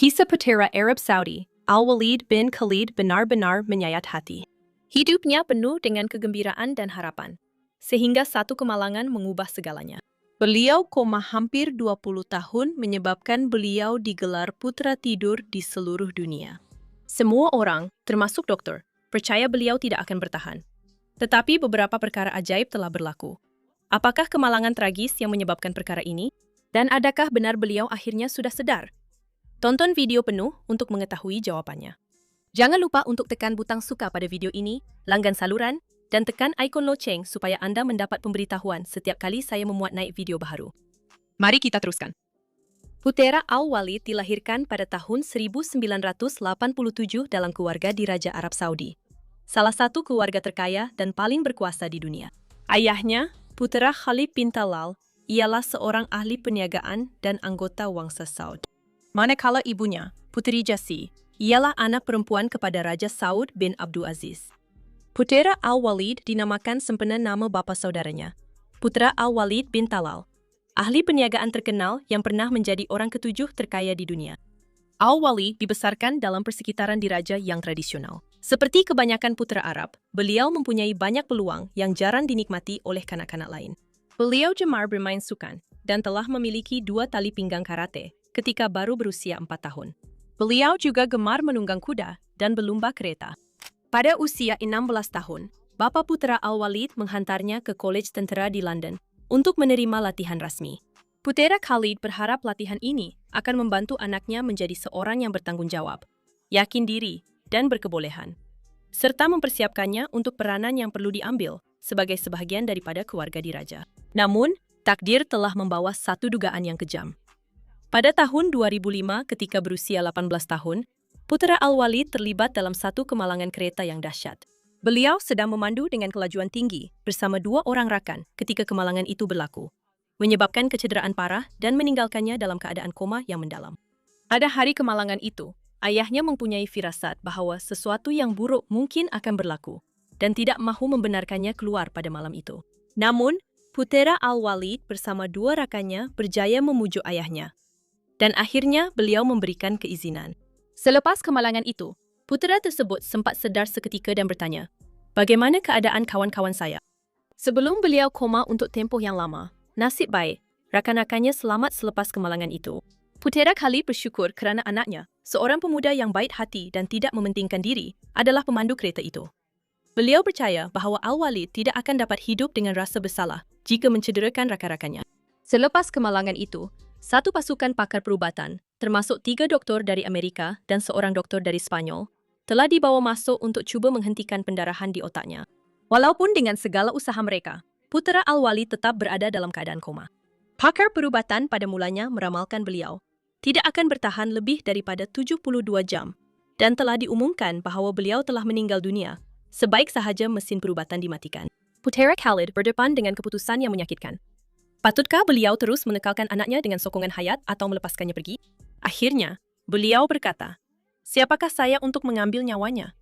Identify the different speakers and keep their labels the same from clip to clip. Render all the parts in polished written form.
Speaker 1: Kisah Putera Arab Saudi, Al-Walid bin Khalid benar-benar menyayat hati. Hidupnya penuh dengan kegembiraan dan harapan, sehingga satu kemalangan mengubah segalanya. Beliau koma hampir 20 tahun menyebabkan beliau digelar putra tidur di seluruh dunia. Semua orang, termasuk dokter, percaya beliau tidak akan bertahan. Tetapi beberapa perkara ajaib telah berlaku. Apakah kemalangan tragis yang menyebabkan perkara ini? Dan adakah benar beliau akhirnya sudah sedar? Tonton video penuh untuk mengetahui jawabannya. Jangan lupa untuk tekan butang suka pada video ini, langgan saluran, dan tekan ikon loceng supaya Anda mendapat pemberitahuan setiap kali saya memuat naik video baru. Mari kita teruskan. Putera Al-Walid dilahirkan pada tahun 1987 dalam keluarga diraja Arab Saudi, salah satu keluarga terkaya dan paling berkuasa di dunia. Ayahnya, Putera Khalid bin Talal, ialah seorang ahli perniagaan dan anggota Wangsa Saud. Manakala ibunya, Puteri Jasi, ialah anak perempuan kepada Raja Saud bin Abdul Aziz. Putera Al-Walid dinamakan sempena nama bapa saudaranya, Putra Al-Walid bin Talal, ahli perniagaan terkenal yang pernah menjadi orang ketujuh terkaya di dunia. Al-Walid dibesarkan dalam persekitaran diraja yang tradisional. Seperti kebanyakan putra Arab, beliau mempunyai banyak peluang yang jarang dinikmati oleh kanak-kanak lain. Beliau gemar bermain sukan dan telah memiliki 2 tali pinggang karate ketika baru berusia 4 tahun. Beliau juga gemar menunggang kuda dan berlumba kereta. Pada usia 16 tahun, bapa putera Al-Walid menghantarnya ke Kolej Tentera di London untuk menerima latihan rasmi. Putera Khalid berharap latihan ini akan membantu anaknya menjadi seorang yang bertanggung jawab, yakin diri, dan berkebolehan, serta mempersiapkannya untuk peranan yang perlu diambil sebagai sebahagian daripada keluarga diraja. Namun, takdir telah membawa satu dugaan yang kejam. Pada tahun 2005 ketika berusia 18 tahun, Putera Al-Walid terlibat dalam satu kemalangan kereta yang dahsyat. Beliau sedang memandu dengan kelajuan tinggi bersama 2 orang rakan ketika kemalangan itu berlaku, menyebabkan kecederaan parah dan meninggalkannya dalam keadaan koma yang mendalam. Pada hari kemalangan itu, ayahnya mempunyai firasat bahawa sesuatu yang buruk mungkin akan berlaku dan tidak mahu membenarkannya keluar pada malam itu. Namun, Putera Al-Walid bersama 2 rakannya berjaya memujuk ayahnya, dan akhirnya beliau memberikan keizinan. Selepas kemalangan itu, putera tersebut sempat sedar seketika dan bertanya, "Bagaimana keadaan kawan-kawan saya?" Sebelum beliau koma untuk tempoh yang lama, nasib baik, rakan-rakannya selamat selepas kemalangan itu. Putera Khalid bersyukur kerana anaknya, seorang pemuda yang baik hati dan tidak mementingkan diri, adalah pemandu kereta itu. Beliau percaya bahawa Al-Walid tidak akan dapat hidup dengan rasa bersalah jika mencederakan rakan-rakannya. Selepas kemalangan itu, satu pasukan pakar perubatan, termasuk 3 doktor dari Amerika dan seorang doktor dari Spanyol, telah dibawa masuk untuk cuba menghentikan pendarahan di otaknya. Walaupun dengan segala usaha mereka, putera Al-Walid tetap berada dalam keadaan koma. Pakar perubatan pada mulanya meramalkan beliau tidak akan bertahan lebih daripada 72 jam dan telah diumumkan bahawa beliau telah meninggal dunia sebaik sahaja mesin perubatan dimatikan. Putera Khalid berdepan dengan keputusan yang menyakitkan. Patutkah beliau terus menekalkan anaknya dengan sokongan hayat atau melepaskannya pergi? Akhirnya, beliau berkata, "Siapakah saya untuk mengambil nyawanya?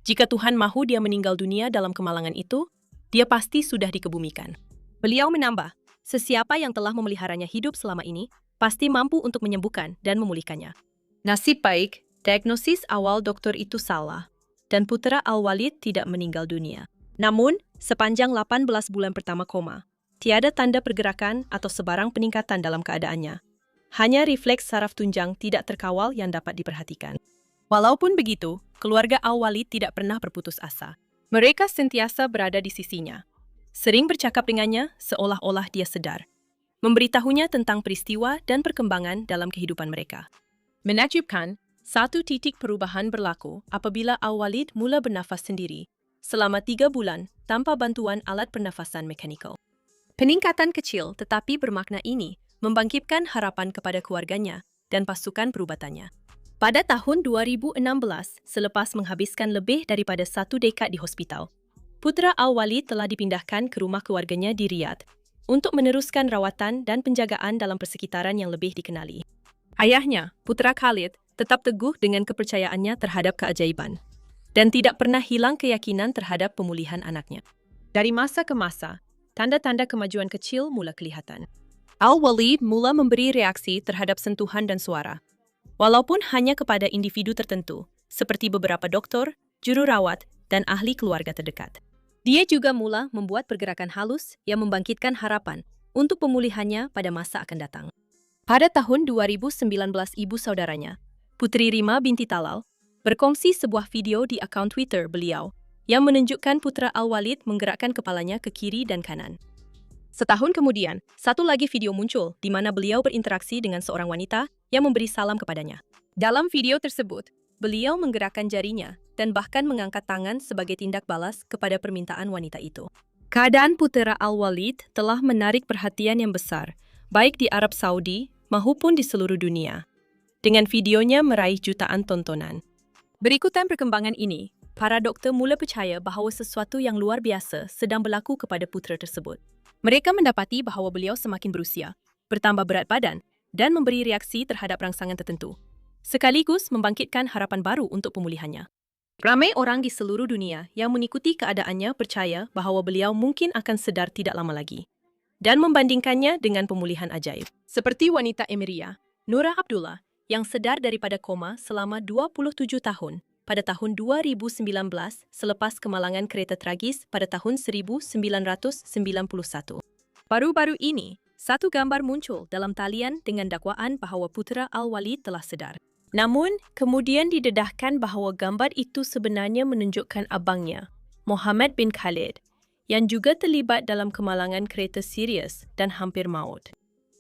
Speaker 1: Jika Tuhan mahu dia meninggal dunia dalam kemalangan itu, dia pasti sudah dikebumikan." Beliau menambah, "Sesiapa yang telah memeliharanya hidup selama ini, pasti mampu untuk menyembuhkan dan memulihkannya." Nasib baik, diagnosis awal dokter itu salah, dan putera Al-Walid tidak meninggal dunia. Namun, sepanjang 18 bulan pertama koma, tiada tanda pergerakan atau sebarang peningkatan dalam keadaannya. Hanya refleks saraf tunjang tidak terkawal yang dapat diperhatikan. Walaupun begitu, keluarga Al-Walid tidak pernah berputus asa. Mereka sentiasa berada di sisinya, sering bercakap dengannya seolah-olah dia sedar, memberitahunya tentang peristiwa dan perkembangan dalam kehidupan mereka. Menakjubkan, satu titik perubahan berlaku apabila Al-Walid mula bernafas sendiri selama 3 bulan tanpa bantuan alat pernafasan mekanikal. Peningkatan kecil tetapi bermakna ini membangkitkan harapan kepada keluarganya dan pasukan perubatannya. Pada tahun 2016, selepas menghabiskan lebih daripada 1 dekad di hospital, putera Al-Walid telah dipindahkan ke rumah keluarganya di Riyadh untuk meneruskan rawatan dan penjagaan dalam persekitaran yang lebih dikenali. Ayahnya, Putera Khalid, tetap teguh dengan kepercayaannya terhadap keajaiban dan tidak pernah hilang keyakinan terhadap pemulihan anaknya. Dari masa ke masa, tanda-tanda kemajuan kecil mula kelihatan. Al-Walid mula memberi reaksi terhadap sentuhan dan suara. walaupun hanya kepada individu tertentu, seperti beberapa dokter, jururawat, dan ahli keluarga terdekat. Dia juga mula membuat pergerakan halus yang membangkitkan harapan untuk pemulihannya pada masa akan datang. Pada tahun 2019, ibu saudaranya, Putri Rima binti Talal, berkongsi sebuah video di akaun Twitter beliau yang menunjukkan putra Al-Walid menggerakkan kepalanya ke kiri dan kanan. Setahun kemudian, satu lagi video muncul di mana beliau berinteraksi dengan seorang wanita yang memberi salam kepadanya. Dalam video tersebut, beliau menggerakkan jarinya dan bahkan mengangkat tangan sebagai tindak balas kepada permintaan wanita itu. Keadaan putera Al-Walid telah menarik perhatian yang besar, baik di Arab Saudi maupun di seluruh dunia, dengan videonya meraih jutaan tontonan. Berikutan perkembangan ini, para dokter mula percaya bahawa sesuatu yang luar biasa sedang berlaku kepada putera tersebut. Mereka mendapati bahawa beliau semakin berusia, bertambah berat badan, dan memberi reaksi terhadap rangsangan tertentu, sekaligus membangkitkan harapan baru untuk pemulihannya. Ramai orang di seluruh dunia yang mengikuti keadaannya percaya bahawa beliau mungkin akan sedar tidak lama lagi, dan membandingkannya dengan pemulihan ajaib. Seperti wanita Emiria, Nura Abdullah, yang sedar daripada koma selama 27 tahun pada tahun 2019 selepas kemalangan kereta tragis pada tahun 1991. Baru-baru ini, satu gambar muncul dalam talian dengan dakwaan bahawa putera Al-Walid telah sedar. Namun, kemudian didedahkan bahawa gambar itu sebenarnya menunjukkan abangnya, Mohammed bin Khalid, yang juga terlibat dalam kemalangan kereta serius dan hampir maut.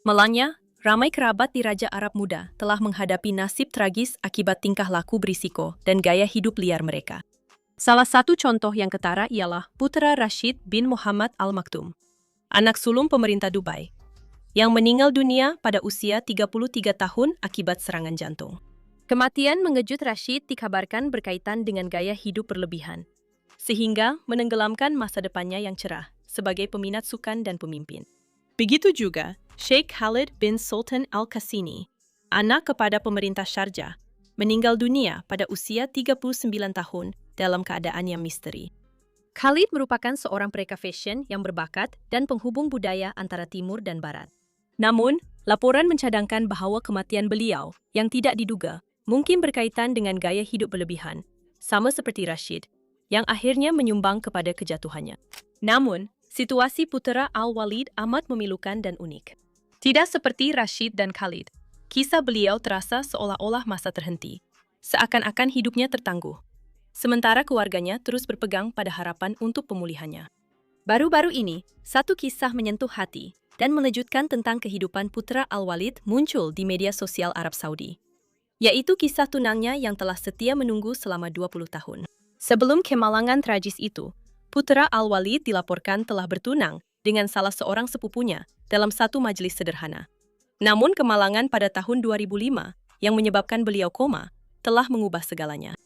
Speaker 1: Malangnya, ramai kerabat di Raja Arab Muda telah menghadapi nasib tragis akibat tingkah laku berisiko dan gaya hidup liar mereka. Salah satu contoh yang ketara ialah putera Rashid bin Muhammad Al Maktoum, anak sulung pemerintah Dubai, yang meninggal dunia pada usia 33 tahun akibat serangan jantung. Kematian mengejut Rashid dikabarkan berkaitan dengan gaya hidup berlebihan, sehingga menenggelamkan masa depannya yang cerah sebagai peminat sukan dan pemimpin. Begitu juga Sheikh Khalid bin Sultan Al-Qasimi, anak kepada pemerintah Sharjah, meninggal dunia pada usia 39 tahun dalam keadaan yang misteri. Khalid merupakan seorang pereka fashion yang berbakat dan penghubung budaya antara timur dan barat. Namun, laporan mencadangkan bahawa kematian beliau yang tidak diduga mungkin berkaitan dengan gaya hidup berlebihan, sama seperti Rashid, yang akhirnya menyumbang kepada kejatuhannya. Namun, situasi putera Al-Walid amat memilukan dan unik. Tidak seperti Rashid dan Khalid, kisah beliau terasa seolah-olah masa terhenti, seakan-akan hidupnya tertangguh, sementara keluarganya terus berpegang pada harapan untuk pemulihannya. Baru-baru ini, satu kisah menyentuh hati dan mengejutkan tentang kehidupan putera Al-Walid muncul di media sosial Arab Saudi, yaitu kisah tunangnya yang telah setia menunggu selama 20 tahun. Sebelum kemalangan tragis itu, putera Al-Walid dilaporkan telah bertunang dengan salah seorang sepupunya dalam satu majelis sederhana. Namun kemalangan pada tahun 2005 yang menyebabkan beliau koma telah mengubah segalanya.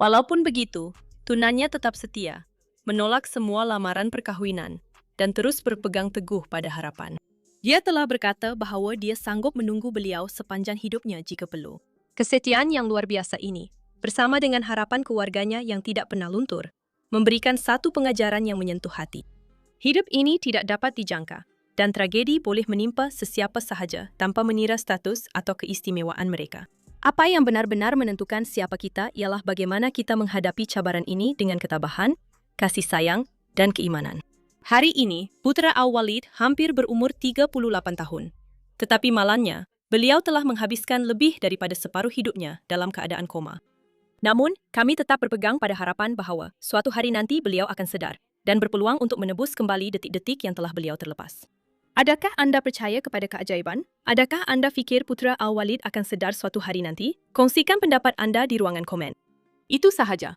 Speaker 1: Walaupun begitu, tunannya tetap setia, menolak semua lamaran perkahwinan, dan terus berpegang teguh pada harapan. Dia telah berkata bahawa dia sanggup menunggu beliau sepanjang hidupnya jika perlu. Kesetiaan yang luar biasa ini, bersama dengan harapan keluarganya yang tidak pernah luntur, memberikan satu pengajaran yang menyentuh hati. Hidup ini tidak dapat dijangka, dan tragedi boleh menimpa sesiapa sahaja tanpa mengira status atau keistimewaan mereka. Apa yang benar-benar menentukan siapa kita ialah bagaimana kita menghadapi cabaran ini dengan ketabahan, kasih sayang, dan keimanan. Hari ini, putera Al-Walid hampir berumur 38 tahun. Tetapi malangnya, beliau telah menghabiskan lebih daripada separuh hidupnya dalam keadaan koma. Namun, kami tetap berpegang pada harapan bahawa suatu hari nanti beliau akan sedar dan berpeluang untuk menebus kembali detik-detik yang telah beliau terlepas. Adakah Anda percaya kepada keajaiban? Adakah Anda fikir putera Al-Walid akan sedar suatu hari nanti? Kongsikan pendapat Anda di ruangan komen. Itu sahaja.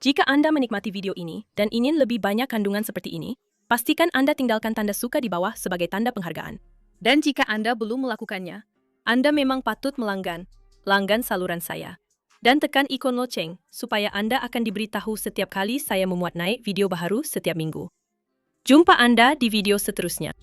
Speaker 1: Jika Anda menikmati video ini dan ingin lebih banyak kandungan seperti ini, pastikan Anda tinggalkan tanda suka di bawah sebagai tanda penghargaan. Dan jika Anda belum melakukannya, Anda memang patut langgan saluran saya. Dan tekan ikon loceng supaya Anda akan diberitahu setiap kali saya memuat naik video baru setiap minggu. Jumpa Anda di video seterusnya.